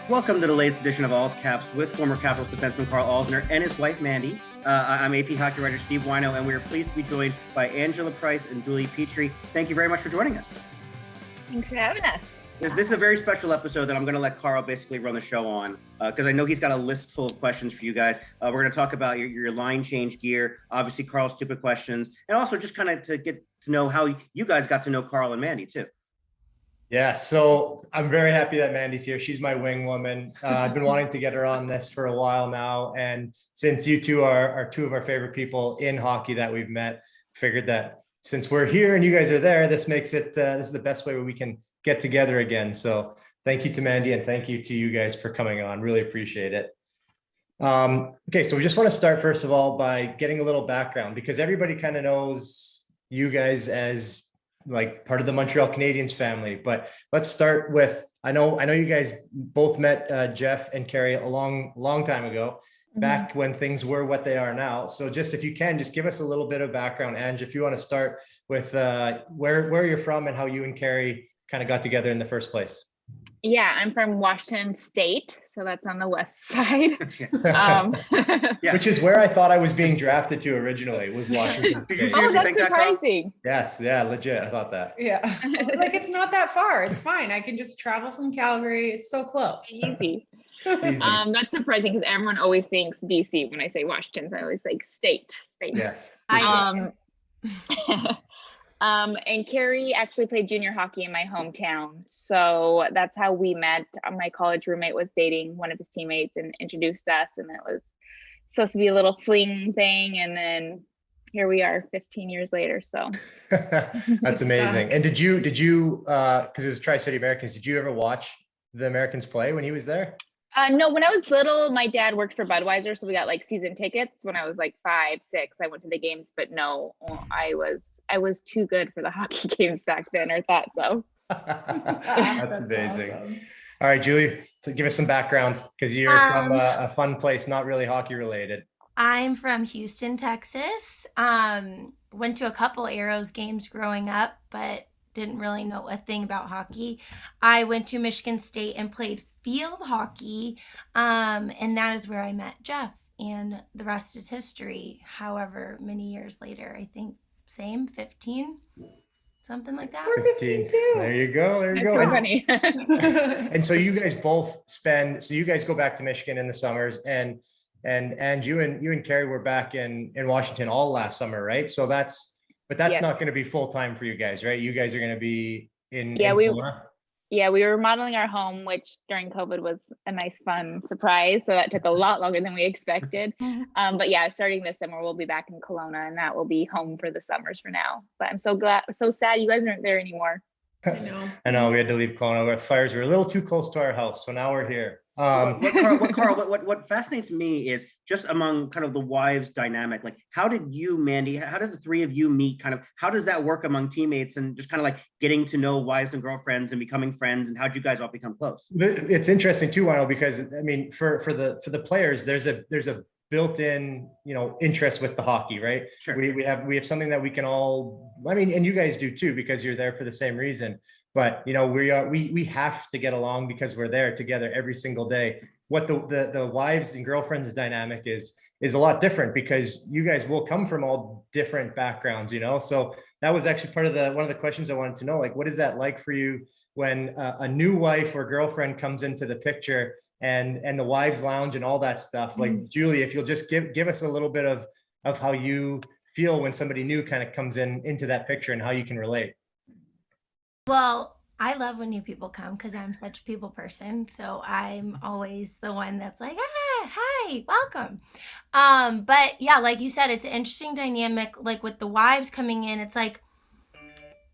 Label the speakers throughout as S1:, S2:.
S1: Welcome to the latest edition of All's Caps with former Capitals defenseman Carl Alsner and his wife Mandy. I'm AP hockey writer Steve Wino, and we are pleased to be joined by Angela Price and Julie Petry. Thank you very much for joining us.
S2: Thanks for having us.
S1: This is a very special episode that I'm going to let Carl basically run the show on because I know he's got a list full of questions for you guys. We're going to talk about your line change gear, obviously Carl's stupid questions, and also just kind of to get to know how you guys got to know Carl and Mandy too.
S3: Yeah, so I'm very happy that Mandy's here. She's my wing woman. I've been wanting to get her on this for a while now. And since you two are two of our favorite people in hockey that we've met, figured that since we're here and you guys are there, this makes it, this is the best way where we can get together again. So thank you to Mandy and thank you to you guys for coming on. Really appreciate it. Okay, so we just want to start first of all by getting a little background because everybody kind of knows you guys as like part of the Montreal Canadiens family, but let's start with, I know you guys both met Jeff and Carrie a long time ago, back when things were what they are now. So just if you can, just give us a little bit of background. Ange, if you want to start with where you're from and how you and Carrie kind of got together in the first place.
S2: Yeah, I'm from Washington State, so that's on the west side.
S1: Yeah.
S3: Which is where I thought I was being drafted to originally, was Washington State.
S2: Oh, that's surprising.
S3: Yes, yeah, legit. I thought that.
S4: Yeah. Like it's not that far. It's fine. I can just travel from Calgary. It's so close.
S2: Easy.
S3: Easy.
S2: That's surprising because everyone always thinks DC when I say Washington. So I always like state.
S3: Yes.
S2: And Carrie actually played junior hockey in my hometown. So that's how we met. My college roommate was dating one of his teammates and introduced us. And it was supposed to be a little fling thing. And then here we are 15 years later. So
S3: that's amazing. And did you, because it was Tri-City Americans, did you ever watch the Americans play when he was there?
S2: No, when I was little, my dad worked for Budweiser, so we got like season tickets. When I was like 5, 6, I went to the games, but no, I was too good for the hockey games back then, or thought so.
S3: That's amazing.
S4: Awesome.
S3: All right, Julie, so give us some background because you're from a fun place, not really hockey related.
S5: I'm from Houston, Texas. Went to a couple Arrows games growing up, but didn't really know a thing about hockey. I went to Michigan State and played field hockey, and that is where I met Jeff, and the rest is history. However many years later, I think 15, something like that.
S4: We're 15 too.
S3: There you go.
S2: That's so funny.
S3: And so you guys both you guys go back to Michigan in the summers, and you and Carrie were back in Washington all last summer, right? So that's
S2: Yes.
S3: not going to be full time for you guys, right? You guys are going to be in
S2: Kelowna? Yeah, we were remodeling our home, which during COVID was a nice, fun surprise. So that took a lot longer than we expected. But yeah, starting this summer, we'll be back in Kelowna, and that will be home for the summers for now. But I'm so sad you guys aren't there anymore.
S4: I
S3: know we had to leave Kelowna. Our fires were a little too close to our house, so now we're here.
S1: What fascinates me is just among kind of the wives dynamic. Like, how did you, Mandy, how did the three of you meet? Kind of, how does that work among teammates and just kind of like getting to know wives and girlfriends and becoming friends? And how'd you guys all become close?
S3: It's interesting too, Wino, because I mean, for the players, there's a built-in, interest with the hockey, right?
S1: Sure.
S3: We have something that we can all, I mean, and you guys do too, because you're there for the same reason. But we have to get along because we're there together every single day. What the wives and girlfriends dynamic is a lot different because you guys will come from all different backgrounds, So that was actually one of the questions I wanted to know. Like, what is that like for you when a new wife or girlfriend comes into the picture and the wives lounge and all that stuff? Like, Julie, if you'll just give us a little bit of how you feel when somebody new kind of comes into that picture and how you can relate.
S5: Well, I love when new people come because I'm such a people person. So I'm always the one that's like, hi, welcome. But yeah, like you said, it's an interesting dynamic. Like with the wives coming in, it's like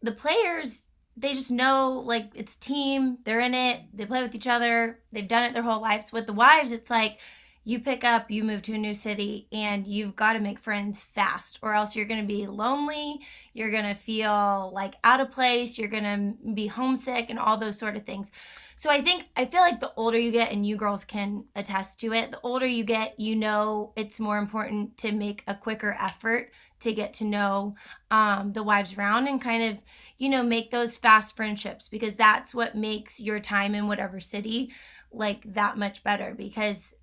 S5: the players, they just know like it's team, they're in it, they play with each other, they've done it their whole lives. With the wives, it's like, you pick up, you move to a new city, and you've got to make friends fast, or else you're going to be lonely. You're going to feel like out of place. You're going to be homesick and all those sort of things. So I feel like the older you get, and you girls can attest to it, the older you get, it's more important to make a quicker effort to get to know the wives around and kind of, make those fast friendships, because that's what makes your time in whatever city like that much better. Because,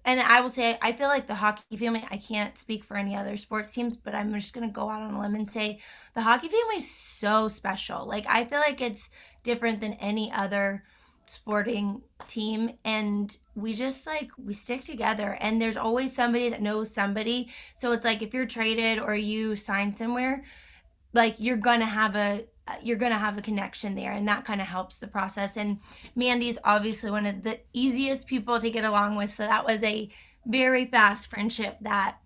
S5: and I will say, I feel like the hockey family, I can't speak for any other sports teams, but I'm just going to go out on a limb and say the hockey family is so special. Like, I feel like it's different than any other sporting team, and we just we stick together, and there's always somebody that knows somebody. So it's like, if you're traded or you sign somewhere, like you're gonna have a connection there, and that kind of helps the process. And Mandy's obviously one of the easiest people to get along with, so that was a very fast friendship that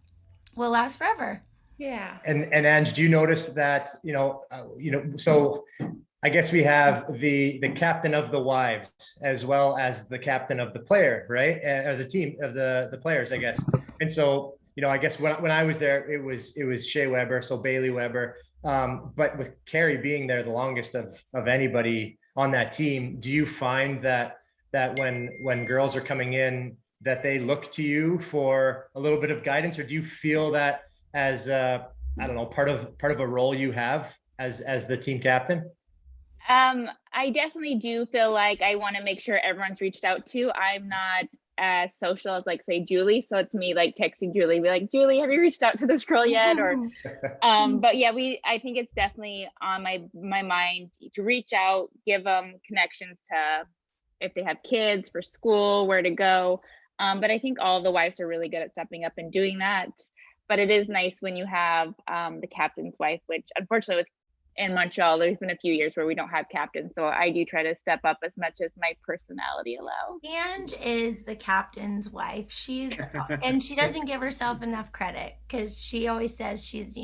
S5: will last forever.
S4: Yeah.
S3: And Ange, do you notice that, so I guess we have the captain of the wives as well as the captain of the player, right? Or the team of the players, I guess. And so, I guess when I was there, it was Shea Weber, so Bailey Weber. But with Carrie being there the longest of anybody on that team, do you find that when girls are coming in, that they look to you for a little bit of guidance, or do you feel that as I don't know, part of a role you have as the team captain?
S2: I definitely do feel like I want to make sure everyone's reached out to. I'm not as social as say Julie, so it's me texting Julie, be like, Julie, have you reached out to this girl yet? Or but yeah, I think it's definitely on my mind to reach out, give them connections to if they have kids for school, where to go. But I think all of the wives are really good at stepping up and doing that. But it is nice when you have the captain's wife, which unfortunately in Montreal, there's been a few years where we don't have captains. So I do try to step up as much as my personality allows.
S5: Ange is the captain's wife. And she doesn't give herself enough credit, because she always says she's,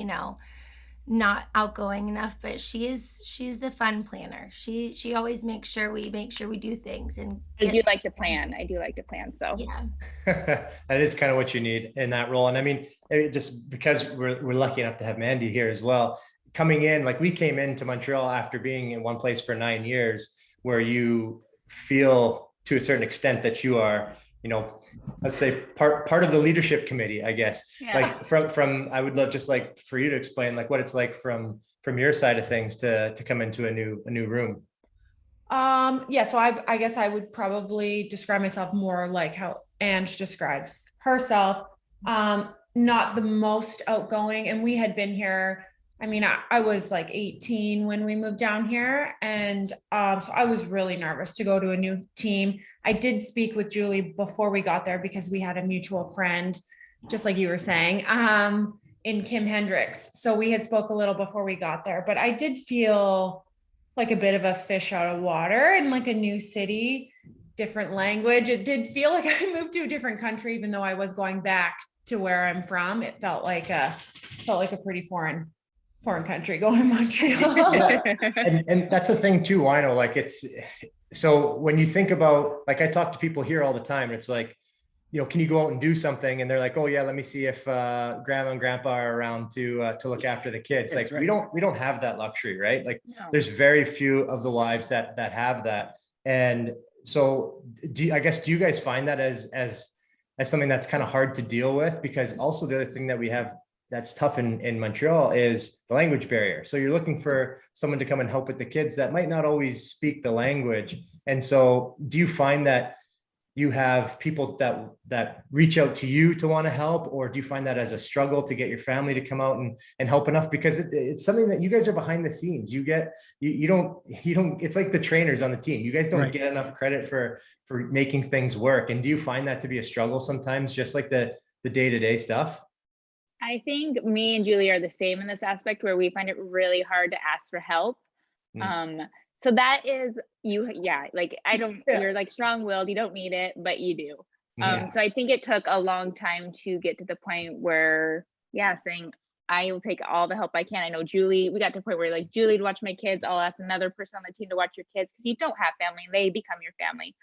S5: not outgoing enough, but she's the fun planner. She always makes sure we do things. And
S2: I do like to plan. So
S5: yeah.
S3: That is kind of what you need in that role. And I mean, just because we're lucky enough to have Mandy here as well, coming in, we came into Montreal after being in one place for 9 years, where you feel to a certain extent that you are, let's say part of the leadership committee, I guess. Yeah. From I would love just for you to explain what it's like from your side of things to come into a new room.
S4: Yeah, so I guess I would probably describe myself more like how Ange describes herself. Not the most outgoing, and we had been here. I mean, I was 18 when we moved down here. And so I was really nervous to go to a new team. I did speak with Julie before we got there, because we had a mutual friend, just like you were saying, in Kim Hendricks. So we had spoke a little before we got there, but I did feel like a bit of a fish out of water in a new city, different language. It did feel like I moved to a different country, even though I was going back to where I'm from. It felt like a pretty foreign country going to Montreal.
S3: Yeah. And that's the thing too. I know, it's, so when you think about, I talk to people here all the time, and it's can you go out and do something? And they're like, oh yeah, let me see if grandma and grandpa are around to look after the kids. Right. we don't have that luxury, right? No. There's very few of the wives that have that. And so do you guys find that as something that's kind of hard to deal with? Because also the other thing that we have that's tough in Montreal is the language barrier. So you're looking for someone to come and help with the kids that might not always speak the language. And so do you find that you have people that reach out to you to want to help, or do you find that as a struggle to get your family to come out and help enough? Because it's something that you guys are behind the scenes. You don't, it's like the trainers on the team. You guys don't get enough credit for making things work. And do you find that to be a struggle sometimes, just like the day-to-day stuff?
S2: I think me and Julie are the same in this aspect, where we find it really hard to ask for help. So that is you're strong-willed, you don't need it, but you do. So I think it took a long time to get to the point where, saying I will take all the help I can. I know Julie, we got to the point where Julie to watch my kids, I'll ask another person on the team to watch your kids, because you don't have family, they become your family.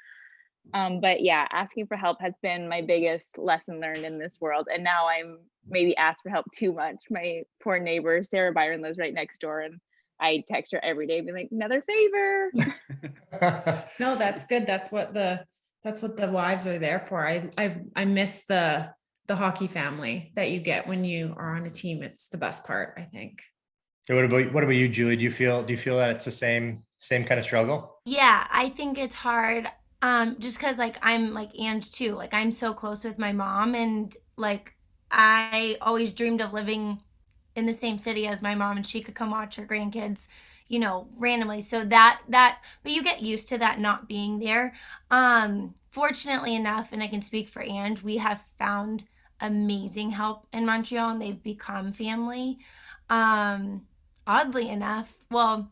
S2: But yeah, asking for help has been my biggest lesson learned in this world. And now I'm maybe asked for help too much. My poor neighbor, Sarah Byron, lives right next door, and I text her every day, being like, another favor.
S4: No, that's good. That's what the wives are there for. I miss the hockey family that you get when you are on a team. It's the best part, I think.
S3: What about you, Julie? Do you feel that it's the same kind of struggle?
S5: Yeah, I think it's hard. Just because like I'm like Ange too. Like I'm so close with my mom, and like I always dreamed of living in the same city as my mom, and she could come watch her grandkids, randomly. So that but you get used to that not being there. Fortunately enough, and I can speak for Ange, we have found amazing help in Montreal, and they've become family. Oddly enough, well,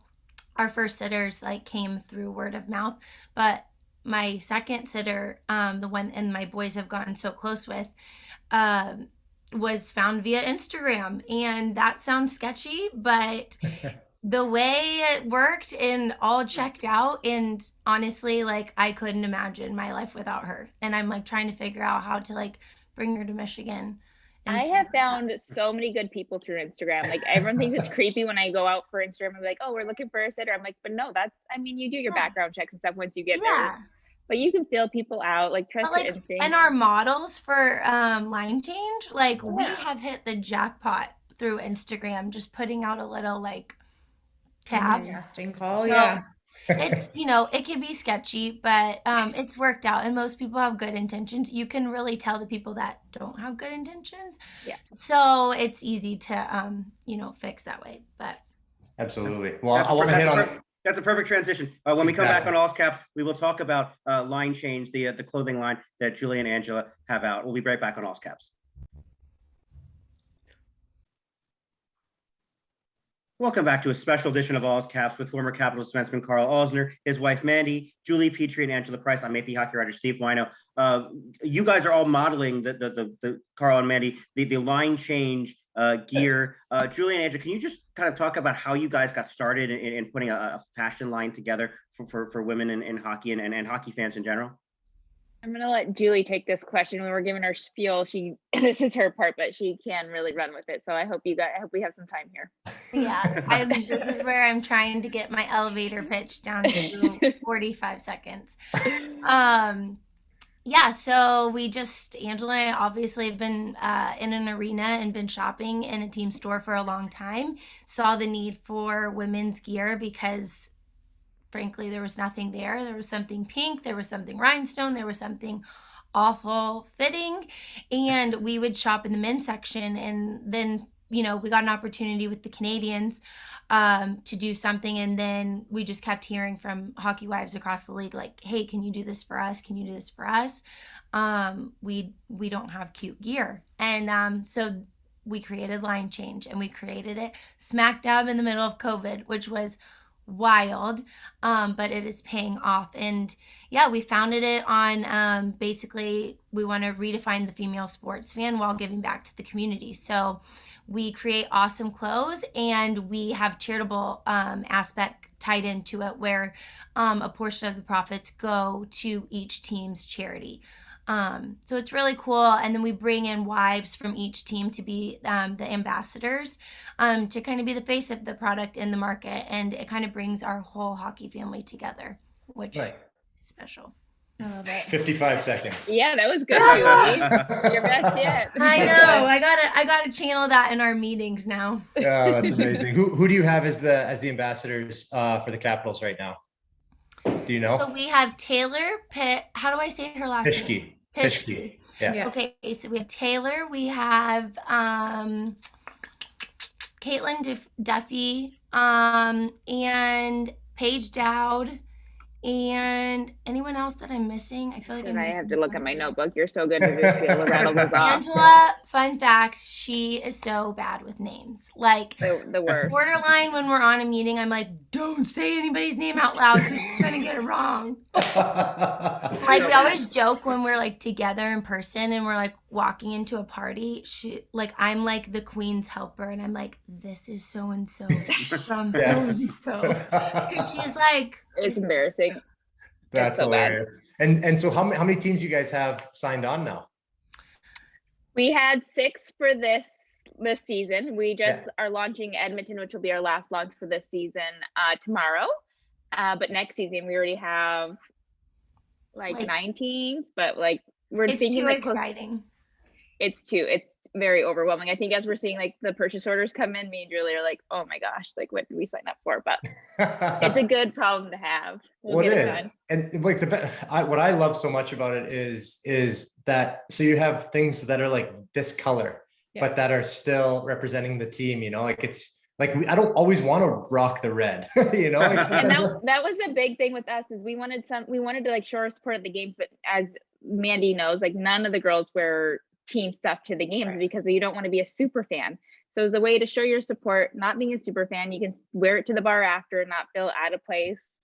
S5: our first sitters like came through word of mouth, but my second sitter, the one and my boys have gotten so close with, was found via Instagram. And that sounds sketchy, but the way it worked and all checked out. And honestly, like I couldn't imagine my life without her. And I'm like trying to figure out how to like bring her to Michigan.
S2: I have found so many good people through Instagram. Like everyone thinks it's creepy when I go out for Instagram and be like, oh, we're looking for a sitter. I'm like, but no, you do your background checks and stuff once you get there. But you can feel people out, like trust your instinct.
S5: And our models for line change, like we have hit the jackpot through Instagram, just putting out a little like tab.
S4: Casting call,
S5: so,
S4: yeah.
S5: It's it can be sketchy, but it's worked out, and most people have good intentions. You can really tell the people that don't have good intentions.
S2: Yeah.
S5: So it's easy to fix that way. But
S3: absolutely. Well, I want to hit on.
S1: That's a perfect transition. When we come back on All Caps, we will talk about line change, the clothing line that Julie and Angela have out. We'll be right back on All Caps. Welcome back to a special edition of All Caps with former Capitals defenseman Carl Alsner, his wife Mandy, Julie Petry, and Angela Price. I'm AP hockey writer Steve Wino. You guys are all modeling the Carl and Mandy, the line change gear. Julie and Angela, can you just kind of talk about how you guys got started in putting a fashion line together for women in hockey and hockey fans in general?
S2: I'm gonna let Julie take this question. When we're giving her spiel, this is her part, but she can really run with it. So I hope we have some time here.
S5: Yeah, this is where I'm trying to get my elevator pitch down to 45 seconds. Yeah, so Angela and I obviously have been in an arena and been shopping in a team store for a long time. Saw the need for women's gear because frankly, there was nothing there. There was something pink, there was something rhinestone, there was something awful fitting. And we would shop in the men's section. And then, we got an opportunity with the Canadians to do something. And then we just kept hearing from hockey wives across the league, like, hey, can you do this for us? Can you do this for us? We don't have cute gear. And so we created line change, and we created it smack dab in the middle of COVID, which was wild, but it is paying off. And yeah, we founded it on basically we want to redefine the female sports fan while giving back to the community. So we create awesome clothes, and we have charitable aspect tied into it where a portion of the profits go to each team's charity. So it's really cool. And then we bring in wives from each team to be the ambassadors, to kind of be the face of the product in the market. And it kind of brings our whole hockey family together, which is special.
S4: I love it.
S3: 55 seconds.
S2: Yeah, that was good, Julie. Your best yet.
S5: I know. I gotta channel that in our meetings now.
S3: Yeah, that's amazing. Who do you have as the ambassadors for the Capitals right now? Do you know?
S5: So we have Taylor Pitt. How do I say her last name?
S3: Petry. Yeah.
S5: Okay, so we have Taylor. We have Caitlin Duffy, and Paige Dowd, and anyone else that I'm missing? I feel like
S2: I have to look at my notebook. You're so good at this. Be able to rattle those off.
S5: Angela, fun fact, she is so bad with names. Like
S2: the worst.
S5: Borderline when we're on a meeting, I'm like, don't say anybody's name out loud because you're gonna get it wrong. Like we always joke when we're like together in person and we're like walking into a party. I'm like the queen's helper, and I'm like, this is so and so from so and so. She's like,
S2: it's embarrassing.
S3: That's
S2: so bad.
S3: hilarious. And so how many teams you guys have signed on now?
S2: We had 6 for this season. We just are launching Edmonton, which will be our last launch for this season, tomorrow. But next season we already have like 9 teams, but like we're
S5: It's
S2: thinking
S5: too
S2: like
S5: exciting.
S2: It's very overwhelming. I think as we're seeing like the purchase orders come in, me and Julie are like, oh my gosh, like what did we sign up for? But it's a good problem to have.
S3: What it is, and like what I love so much about it is that so you have things that are like this color, but that are still representing the team. You know, like it's like I don't always want to rock the red. You know,
S2: and that was a big thing with us is we wanted to like show our support at the games, but as Mandy knows, like none of the girls wear team stuff to the games because you don't want to be a super fan. So as a way to show your support, not being a super fan, you can wear it to the bar after and not feel out of place.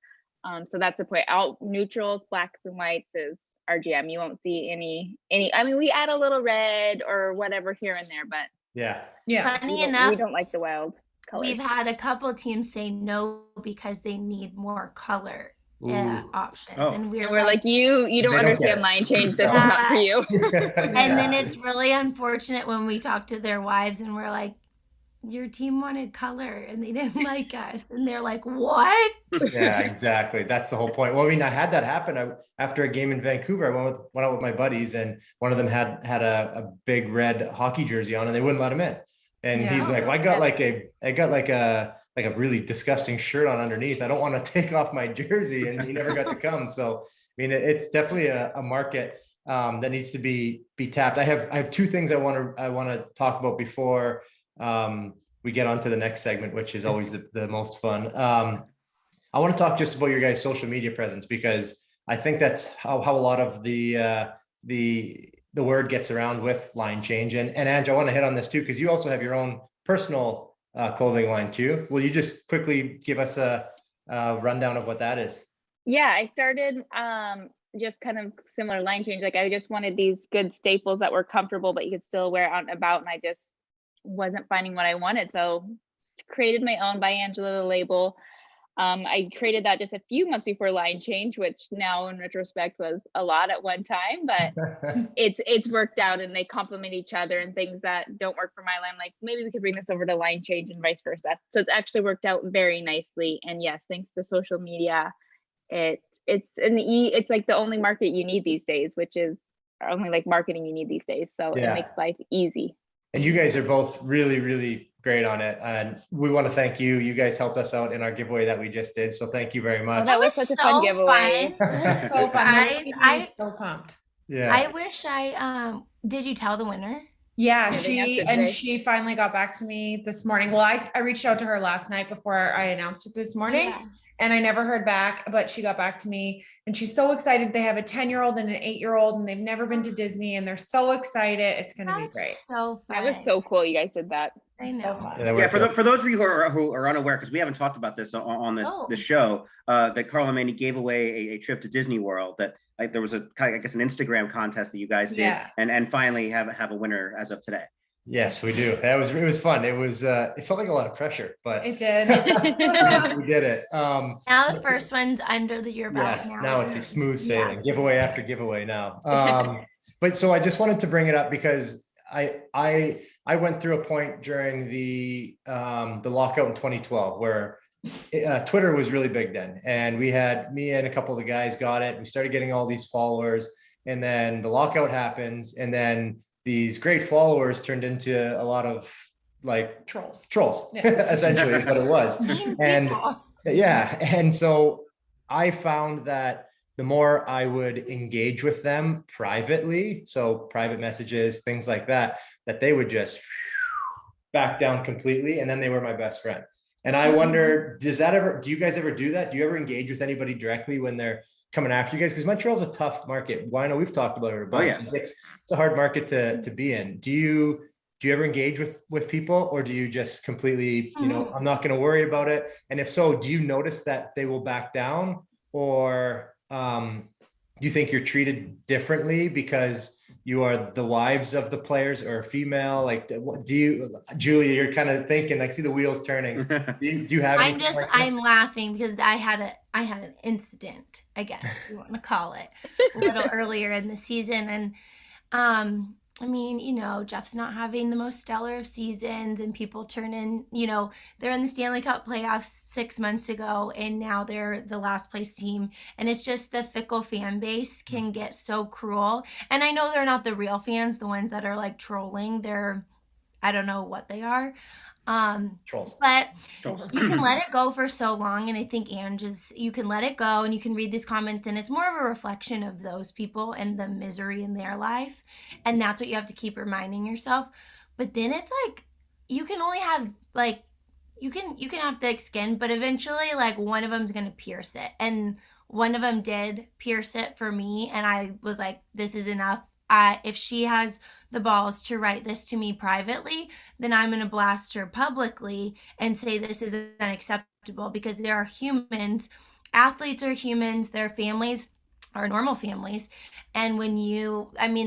S2: So that's the point. Out neutrals, blacks and whites is our jam. You won't see any. I mean, we add a little red or whatever here and there, but
S4: yeah.
S5: Funny enough,
S2: we don't like the wild colors.
S5: We've had a couple teams say no because they need more color options, and we're like you don't understand line change. This is not for you. And then it's really unfortunate when we talk to their wives and we're like, your team wanted color and they didn't like us, and they're like, what?
S3: Yeah, exactly. That's the whole point. Well, I mean, I had that happen. After a game in Vancouver, I went out with my buddies, and one of them had a big red hockey jersey on, and they wouldn't let him in. And he's like, well, I got like a really disgusting shirt on underneath. I don't want to take off my jersey, and he never got to come. So, I mean, it's definitely a market that needs to be tapped. I have 2 things I want to talk about before we get on to the next segment, which is always the most fun. I want to talk just about your guys' social media presence, because I think that's how a lot of the word gets around with line change. And Ange, I want to hit on this too, because you also have your own personal clothing line too. Will you just quickly give us a rundown of what that is?
S2: Yeah, I started just kind of similar line change. Like I just wanted these good staples that were comfortable, but you could still wear out and about. And I just wasn't finding what I wanted. So created my own by Angela, the label. I created that just a few months before line change, which now in retrospect was a lot at one time, but it's worked out, and they complement each other, and things that don't work for my line, like maybe we could bring this over to line change and vice versa. So it's actually worked out very nicely. And yes, thanks to social media, it's like the only market you need these days, which is only like marketing you need these days. So it makes life easy.
S3: And you guys are both really, really great on it. And we want to thank you. You guys helped us out in our giveaway that we just did. So thank you very much.
S2: Oh, that was such a fun giveaway.
S4: It was so fun. I'm so pumped.
S5: Yeah. I wish did you tell the winner?
S4: Yeah, she finally got back to me this morning. Well, I reached out to her last night before I announced it this morning. Yeah. And I never heard back, but she got back to me, and she's so excited. They have a 10-year-old and an 8-year-old, and they've never been to Disney, and they're so excited. It's going to be great.
S5: So fun.
S2: That was so cool. You guys did that.
S5: I know.
S3: So
S1: for those of you who are unaware, because we haven't talked about this on this show, that Carl and Mandy gave away a trip to Disney World. That there was an Instagram contest that you guys did, and finally have a winner as of today.
S3: Yes, we do. It was fun. It was it felt like a lot of pressure, but
S4: it did.
S3: we did it.
S5: Now the first one's under your belt.
S3: Yes, now it's a smooth sailing, giveaway after giveaway now. But so I just wanted to bring it up because I went through a point during the lockout in 2012 where Twitter was really big then, and me and a couple of the guys got it. We started getting all these followers, and then the lockout happens, and then these great followers turned into a lot of like trolls, essentially is what it was. And so I found that the more I would engage with them privately, so private messages, things like that they would just back down completely, and then they were my best friend. And I wonder, do you guys ever do that? Do you ever engage with anybody directly when they're coming after you guys? Because Montreal's a tough market. Well, I know we've talked about it a bunch. It's a hard market to be in. Do you ever engage with people, or do you just completely, I'm not going to worry about it? And if so, do you notice that they will back down, or you think you're treated differently because you are the wives of the players or female? Like, do you, Julia, you're kind of thinking, I see the wheels turning. Do you have anything like that?
S5: I'm laughing because I had an incident, I guess you want to call it, a little earlier in the season. And I mean, you know, Jeff's not having the most stellar of seasons, and people turn in, you know, they're in the Stanley Cup playoffs 6 months ago, and now they're the last place team. And it's just the fickle fan base can get so cruel. And I know they're not the real fans, the ones that are like trolling. They're, I don't know what they are.
S3: Trolls.
S5: But you can let it go for so long. And I think you can let it go and you can read these comments, and it's more of a reflection of those people and the misery in their life. And that's what you have to keep reminding yourself. But then it's like, you can only have like, you can have thick skin, but eventually like one of them's going to pierce it. And one of them did pierce it for me. And I was like, this is enough. If she has the balls to write this to me privately, then I'm going to blast her publicly and say this is unacceptable, because there are humans. Athletes are humans. Their families are normal families. And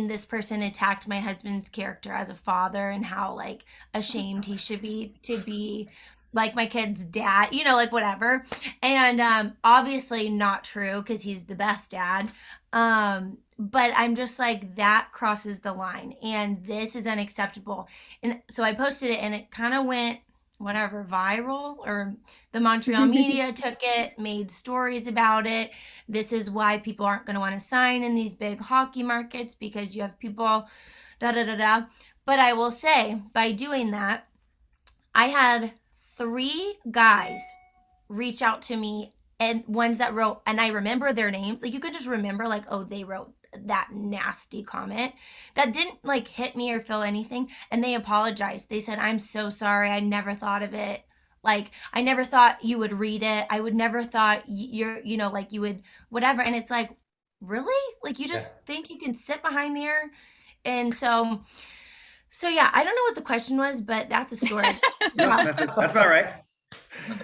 S5: this person attacked my husband's character as a father and how like ashamed he should be to be like my kid's dad, you know, like whatever. And obviously not true, because he's the best dad. But I'm just like, that crosses the line, and this is unacceptable. And so I posted it, and it kind of went viral, or the Montreal media took it, made stories about it. This is why people aren't going to want to sign in these big hockey markets, because you have people da da da da. But I will say, by doing that, I had 3 guys reach out to me, and ones that wrote, and I remember their names. Like, you could just remember, like, oh, they wrote that nasty comment that didn't like hit me or feel anything. And they apologized. They said, I'm so sorry. I never thought of it. Like, I never thought you would read it. I would never thought you know, like you would whatever. And it's like, really? Like, you just think you can sit behind there? And so yeah, I don't know what the question was, but that's a story.
S1: That's about right.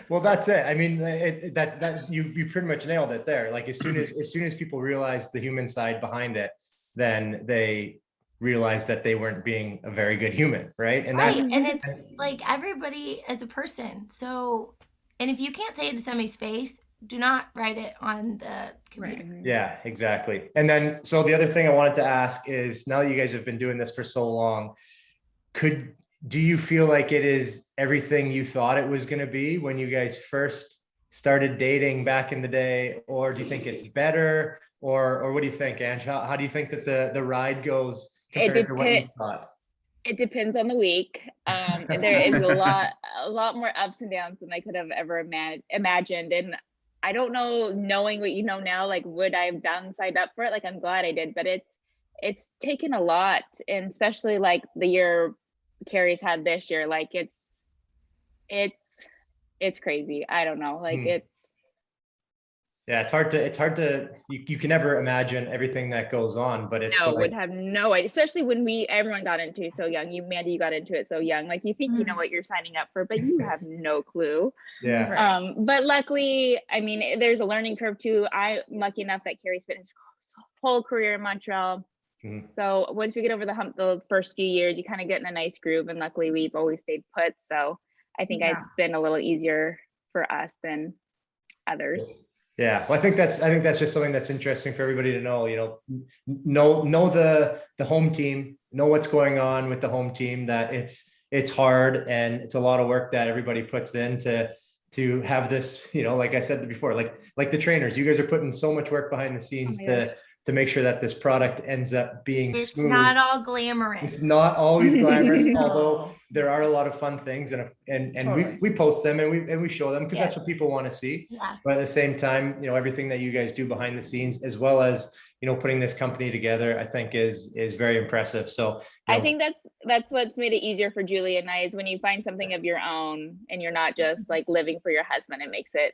S3: Well, that's it. I mean, that you pretty much nailed it there. Like, as soon as people realize the human side behind it, then they realize that they weren't being a very good human, right? And
S5: right. And it's like, everybody is a person. So, and if you can't say it to somebody's face, do not write it on the computer.
S4: Right.
S3: Yeah, exactly. And then, so the other thing I wanted to ask is, now that you guys have been doing this for so long, do you feel like it is everything you thought it was going to be when you guys first started dating back in the day? Or do you think it's better? Or what do you think, Ange? How do you think that the ride goes compared to what you thought?
S2: It depends on the week. There is a lot more ups and downs than I could have ever imagined. And I don't know, knowing what you know now, like, would I have signed up for it? Like, I'm glad I did, but it's taken a lot. And especially like the year Carrie's had this year, like it's crazy. I don't know, like it's
S3: hard to you can never imagine everything that goes on, but it's
S2: would have no idea, especially when everyone got into it so young. Mandy, you got into it so young, like you think you know what you're signing up for, but you have no clue. But luckily, I mean, there's a learning curve too. I'm lucky enough that Carrie spent his whole career in Montreal. So once we get over the hump, the first few years, you kind of get in a nice groove, and luckily we've always stayed put. So I think it's been a little easier for us than others.
S3: Yeah, well, I think that's just something that's interesting for everybody to know. You know the home team, know what's going on with the home team. That it's hard, and it's a lot of work that everybody puts in to have this. You know, like I said before, like the trainers, you guys are putting so much work behind the scenes to make sure that this product ends up being smooth.
S5: It's not all glamorous.
S3: It's not always glamorous,
S4: No.
S3: although there are a lot of fun things, and
S4: Totally.
S3: we post them and we show them because that's what people want to see.
S5: Yeah.
S3: But at the same time, you know, everything that you guys do behind the scenes, as well as, you know, putting this company together, I think is very impressive. So
S2: I think that's what's made it easier for Julie and I, is when you find something of your own and you're not just like living for your husband, it makes it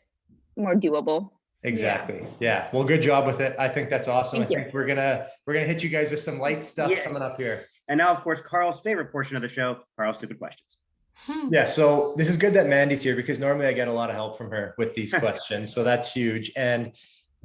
S2: more doable.
S3: Exactly. Yeah. Well, good job with it. I think that's awesome.
S2: Thank you.
S3: I think we're gonna hit you guys with some light stuff coming up here.
S1: And now, of course, Carl's favorite portion of the show, Carl's stupid questions.
S3: Yeah. So this is good that Mandy's here, because normally I get a lot of help from her with these questions. So that's huge. And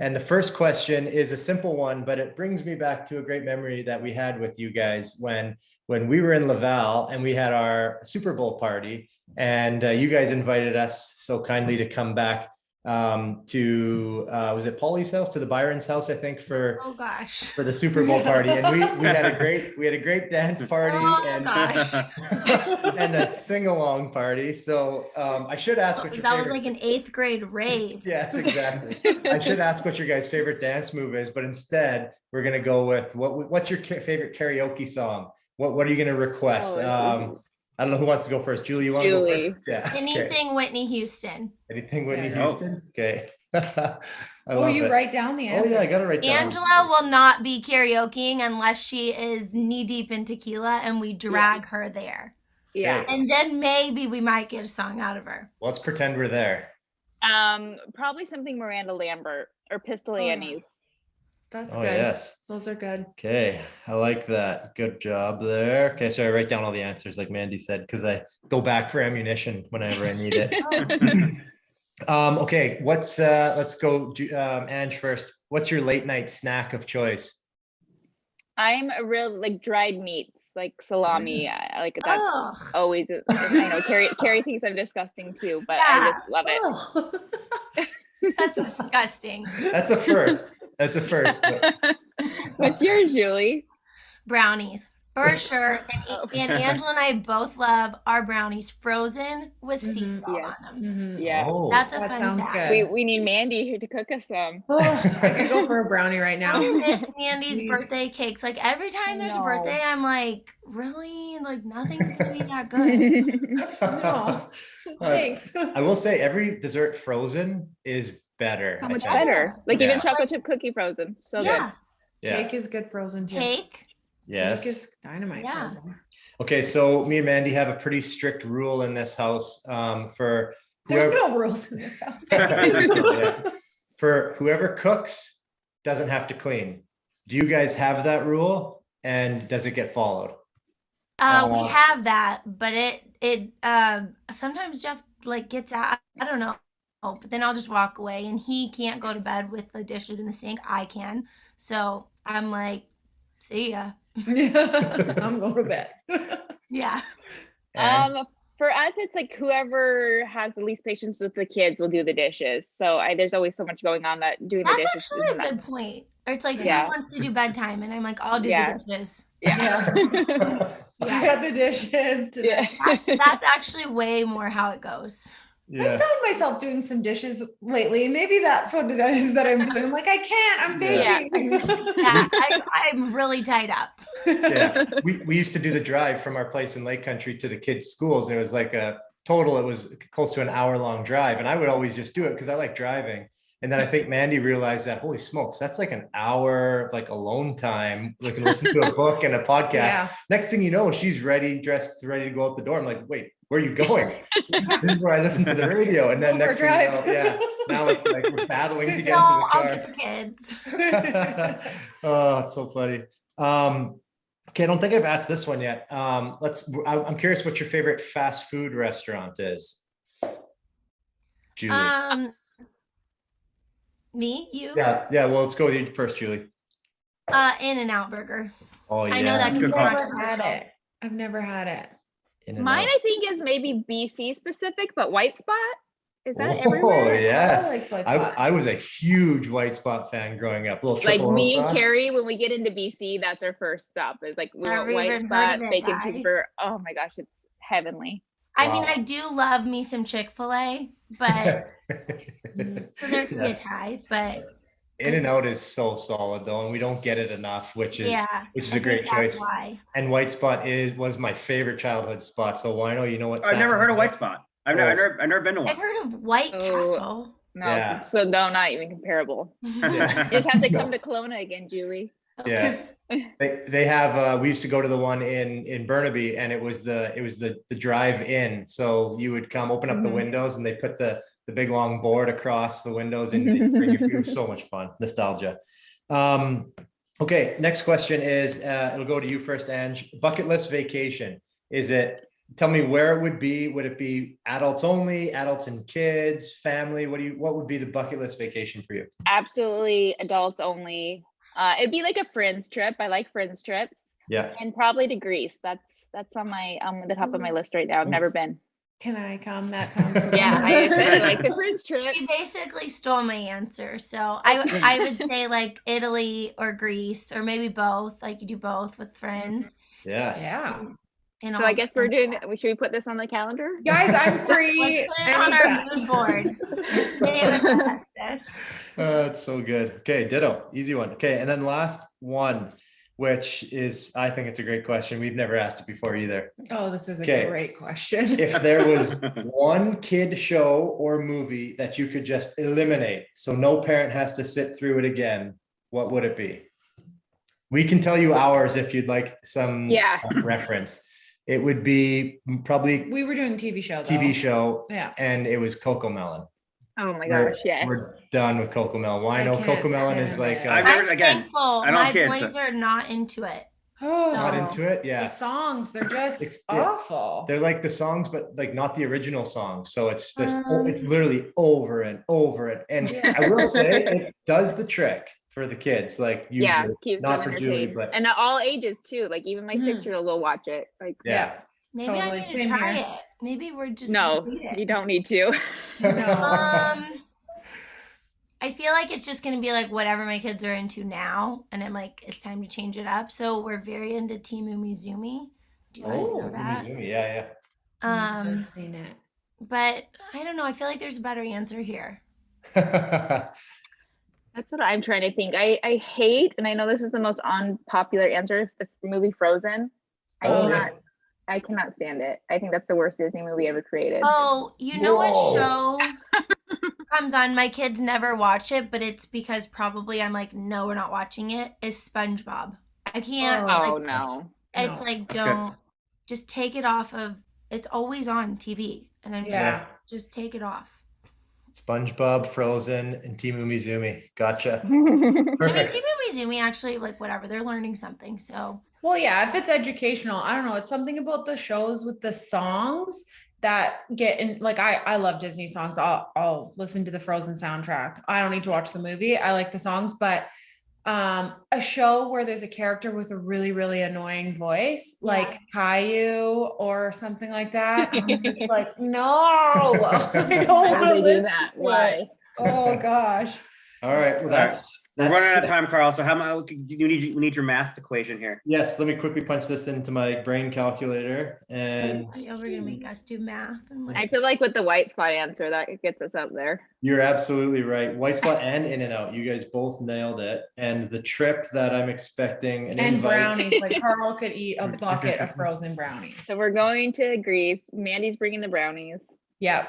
S3: And the first question is a simple one, but it brings me back to a great memory that we had with you guys when we were in Laval and we had our Super Bowl party, and you guys invited us so kindly to come back to was it Paulie's house, to the Byron's house, I think, for
S5: Oh gosh.
S3: the Super Bowl party. And we had a great dance party and and a sing-along party. So I should ask what your
S5: that was like an 8th grade rave.
S3: Yes, exactly. I should ask what your guys' favorite dance move is, but instead we're gonna go with what's your favorite karaoke song? What are you gonna request? I don't know who wants to go first. Julie, you want to go first? Yeah.
S5: Anything
S3: okay.
S5: Whitney Houston.
S3: Anything Whitney Houston? Okay.
S4: You write down the answers.
S3: Oh yeah, I gotta write down.
S5: Angela will not be karaokeing unless she is knee deep in tequila and we drag her there.
S2: Yeah.
S3: Okay.
S5: And then maybe we might get a song out of her.
S3: Let's pretend we're there.
S2: Probably something Miranda Lambert or Pistol Annie's.
S4: That's
S3: Oh,
S4: good.
S3: yes.
S4: Those are good.
S3: Okay, I like that. Good job there. Okay, so I write down all the answers like Mandy said, because I go back for ammunition whenever I need it. Okay, let's go Ange first. What's your late night snack of choice?
S2: I'm a real like dried meats, like salami. Like that's always. I know Carrie thinks I'm disgusting too, but I just love it.
S5: That's disgusting.
S3: That's a first. That's a first.
S2: What's yours, Julie?
S5: Brownies, for sure. And Angela and I both love our brownies frozen with sea salt on them.
S2: Yeah.
S3: Oh.
S5: That's a
S4: That
S5: fun
S4: sounds
S5: fact.
S4: good.
S2: We need Mandy here to cook us some.
S4: I could go for a brownie right now.
S5: I miss Mandy's birthday cakes. Like every time there's a birthday, I'm like, really? Like nothing's gonna be that good.
S4: No. Thanks.
S3: I will say every dessert frozen is better.
S2: So much better. Like even chocolate chip cookie frozen. So good.
S3: Yeah.
S4: Cake is good frozen too.
S5: Cake.
S3: Yes.
S4: Cake is dynamite.
S5: Yeah.
S4: Frozen.
S3: Okay, so me and Mandy have a pretty strict rule in this house for
S4: There's
S3: whoever,
S4: no rules in this house.
S3: Yeah. For whoever cooks doesn't have to clean. Do you guys have that rule, and does it get followed?
S5: We have that, but it sometimes Jeff like gets out. I don't know. But then I'll just walk away and he can't go to bed with the dishes in the sink. I can. So I'm like, see ya.
S4: I'm going to bed.
S5: Yeah.
S2: For us, it's like whoever has the least patience with the kids will do the dishes. So there's always so much going on that doing the dishes.
S5: That's actually a good point. Or it's like, who wants to do bedtime? And I'm like, I'll do the dishes.
S2: Yeah.
S4: I got the dishes today.
S5: That's actually way more how it goes.
S3: Yeah.
S4: I found myself doing some dishes lately. Maybe that's what it is that I'm doing. I'm like, I can't. I'm busy.
S5: Yeah, I'm really tied up.
S3: Yeah. We used to do the drive from our place in Lake Country to the kids' schools. And it was like it was close to an hour-long drive. And I would always just do it because I like driving. And then I think Mandy realized that, holy smokes, that's like an hour of like alone time. We can listen to a book and a podcast. Yeah. Next thing you know, she's dressed, ready to go out the door. I'm like, wait, where are you going? This is where I listen to the radio. And then next thing you know, now it's like we're battling to get into the car.
S5: I'll get the kids.
S3: Oh, it's so funny. Okay, I don't think I've asked this one yet. I'm curious what your favorite fast food restaurant is. Julie.
S5: Me? You?
S3: Yeah. Well, let's go with you first, Julie.
S5: In-N-Out Burger.
S3: Oh yeah.
S5: I know that can be controversial.
S4: I've never had it.
S2: Mine, I think, is maybe BC specific, but White Spot. Is that everywhere?
S3: Oh yes.
S4: I
S3: was a huge White Spot fan growing up.
S2: Like me and Carrie, when we get into BC, that's our first stop. Is like we want White Spot bacon cheeseburger. Oh my gosh, it's heavenly.
S5: I mean, I do love me some Chick-fil-A, but so they're pretty high, but
S3: In-N-Out is so solid though, and we don't get it enough, which is a great choice.
S5: Why.
S3: And White Spot was my favorite childhood spot. So Wino, you know what?
S1: I've never heard of White Spot. I've never been to one.
S5: I've heard of White Castle.
S2: No, so no, not even comparable. You just have to come to Kelowna again, Julie.
S3: Yes, they have. We used to go to the one in Burnaby, and it was the drive-in. So you would come, open up the windows, and they put the big long board across the windows, and bring your food. So much fun, nostalgia. Okay, next question is it'll go to you first, Ange. Bucket list vacation. Is it Tell me where it would be. Would it be adults only, adults and kids, family? What would be the bucket list vacation for you?
S2: Absolutely adults only. It'd be like a friends trip. I like friends trips.
S3: Yeah.
S2: And probably to Greece. That's on my the top of my list right now. I've never been.
S4: Can I come? That sounds
S2: Yeah, I said I like the friends trip.
S5: She basically stole my answer. So I would say like Italy or Greece or maybe both. Like you do both with friends.
S3: Yes.
S4: Yeah.
S2: So I guess should we put this on the calendar?
S4: Guys, I'm free.
S5: Let's put it on our mood board. Manifest this.
S3: It's so good. Okay, ditto. Easy one. Okay, and then last one, which is, I think it's a great question. We've never asked it before either.
S4: Oh, this is a
S3: Okay.
S4: great question.
S3: If there was one kid show or movie that you could just eliminate, so no parent has to sit through it again, what would it be? We can tell you ours if you'd like some reference. It would be probably
S4: We were doing TV show though.
S3: TV show,
S4: Yeah.
S3: and it was Coco Melon.
S2: Oh my gosh, yes.
S3: We're done with Coco Melon. Why?
S4: I
S3: No,
S4: can't
S3: Coco Melon
S4: stand
S3: is like
S4: it.
S1: I've never,
S5: I'm
S1: again,
S5: thankful.
S1: I don't
S5: My
S1: have kids,
S5: boys
S1: so-
S5: are not into it.
S3: not
S4: Oh,
S3: into it.
S4: the
S3: Yeah,
S4: songs, they're just
S3: It's-
S4: awful.
S3: they're like the songs, but like not the original songs. So it's just
S4: Um,
S3: it's literally over and over and
S4: Yeah.
S3: I will say it does the trick for the kids. Like usually,
S2: Yeah, keeps
S3: not
S2: them
S3: for Julie,
S2: entertained.
S3: but
S2: And at all ages too. Like even my
S4: Mhm.
S2: 6-year-old will watch it. Like
S3: yeah.
S5: Maybe
S4: Totally.
S5: I need to
S4: Same
S5: try
S4: here.
S5: it. Maybe we're just
S2: no,
S5: gonna eat it.
S2: you don't need to.
S4: No.
S5: I feel like it's just gonna be like whatever my kids are into now, and I'm like, it's time to change it up. So we're very into Team Umizoomi. Do you guys know that?
S3: Umizoomi, yeah.
S4: I've seen it.
S5: But I don't know. I feel like there's a better answer here.
S2: That's what I'm trying to think. I hate, and I know this is the most unpopular answer, the movie Frozen.
S3: Oh,
S2: I cannot stand it. I think that's the worst Disney movie ever created.
S5: Oh, you know
S3: Whoa.
S5: what show comes on? My kids never watch it, but it's because probably I'm like, no, we're not watching it. Is SpongeBob? I can't.
S2: Oh,
S5: like,
S2: no.
S5: It's
S4: No.
S5: like
S1: That's good.
S5: don't just take it off of. It's always on TV, and I'm
S4: Yeah.
S5: just take it off.
S3: SpongeBob, Frozen, and Team Umizoomi. Gotcha.
S5: I mean,
S3: Perfect.
S5: Team Umizoomi actually like whatever. They're learning something, so.
S4: Well, yeah, if it's educational, I don't know. It's something about the shows with the songs that get in. Like I love Disney songs. I'll listen to the Frozen soundtrack. I don't need to watch the movie. I like the songs, but a show where there's a character with a really, really annoying voice, like Caillou or something like that. I'm just like, no, I don't
S2: Why
S4: want
S2: do
S4: to
S2: they do
S4: listen
S2: that?
S4: to it.
S2: Why?
S4: Oh gosh.
S3: All right. Well, that's
S1: We're running out of time, Carl. So how much we need your math equation here?
S3: Yes, let me quickly punch this into my brain calculator. And
S5: You're gonna make us do math. I'm like,
S2: I feel like with the white spot answer, that gets us up there.
S3: you're absolutely right. White spot and In and Out. You guys both nailed it. And the trip that I'm expecting an
S4: And
S3: invite.
S4: brownies, like Carl could eat a bucket of frozen brownies.
S2: So we're going to Greece. Mandy's bringing the brownies.
S4: Yeah,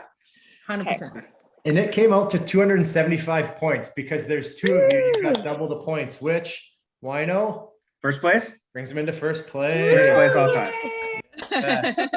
S4: 100%.
S3: And it came out to 275 points because there's two of you. You've got double the points, which, wino,
S1: First place?
S3: brings them into first
S1: First
S3: place.
S1: place all time.
S3: Yes.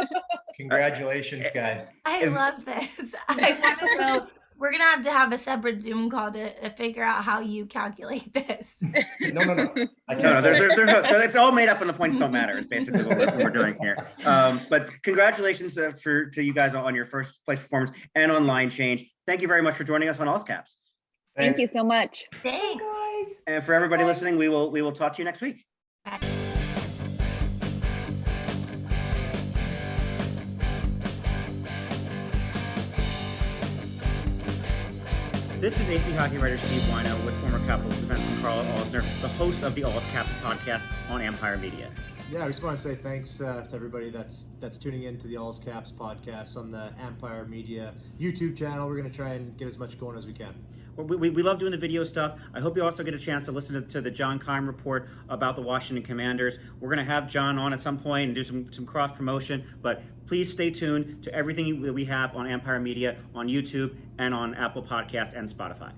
S3: Congratulations, guys.
S5: I love this. I want to know. We're gonna have a separate Zoom call to figure out how you calculate this.
S3: No. I
S1: No, no,
S3: can't tell you.
S1: it's all made up and the points don't matter. Is basically what we're doing here. But congratulations to you guys on your first place performance and on line change. Thank you very much for joining us on All's Caps.
S2: Thank
S3: Thanks.
S2: you so much.
S5: Thanks.
S4: Guys.
S1: And for everybody listening, we will talk to you next week.
S5: Bye.
S1: This is AP hockey writer Steve Wino with former Capitals defenseman Carl Alsner, the host of the All's Caps podcast on Ampire Media.
S3: Yeah, I just want to say thanks to everybody that's tuning in to the All's Caps podcast on the Ampire Media YouTube channel. We're going to try and get as much going as we can.
S1: We love doing the video stuff. I hope you also get a chance to listen to the John Keim report about the Washington Commanders. We're going to have John on at some point and do some cross promotion, but please stay tuned to everything that we have on Ampire Media, on YouTube, and on Apple Podcasts and Spotify.